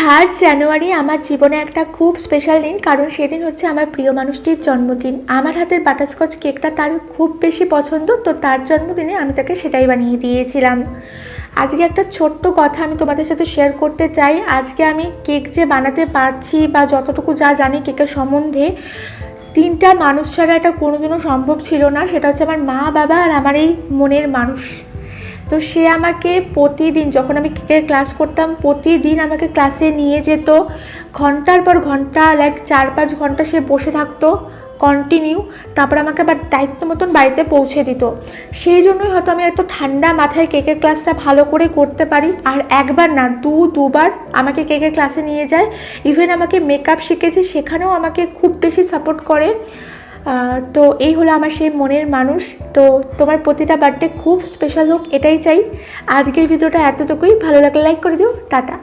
3 জানুয়ারি আমার জীবনে একটা খুব স্পেশাল দিন, কারণ সেদিন হচ্ছে আমার প্রিয় মানুষটির জন্মদিন। আমার হাতের বাটারস্কচ কেকটা তার খুব বেশি পছন্দ, তো তার জন্মদিনে আমি তাকে সেটাই বানিয়ে দিয়েছিলাম। আজকে একটা ছোট্ট কথা আমি তোমাদের সাথে শেয়ার করতে চাই। আজকে আমি কেক যে বানাতে পারছি বা যতটুকু যা জানি কেকের সম্বন্ধে, 3টা মানুষ ছাড়া এটা কোনোদিনও সম্ভব ছিল না। সেটা হচ্ছে আমার মা, বাবা আর আমার এই মনের মানুষ। তো সে আমাকে প্রতিদিন, যখন আমি কেকের ক্লাস করতাম, প্রতিদিন আমাকে ক্লাসে নিয়ে যেত। ঘন্টার পর ঘন্টা, 4-5 ঘন্টা সে বসে থাকতো কন্টিনিউ। তারপর আমাকে আবার দায়িত্ব মতন বাড়িতে পৌঁছে দিত। সেই জন্যই হয়তো আমি এত ঠান্ডা মাথায় কেকের ক্লাসটা ভালো করে করতে পারি। আর একবার না, দুবার আমাকে কেকের ক্লাসে নিয়ে যায়। ইভেন আমাকে মেকআপ শিখেছে, সেখানেও আমাকে খুব বেশি সাপোর্ট করে। তো এই হলো আমার সেই মনের মানুষ। তো তোমার প্রতিটা বার্থডে খুব স্পেশাল হোক, এটাই চাই। আজকের ভিডিওটা এতটুকুই। ভালো লাগলে লাইক করে দিও। টাটা।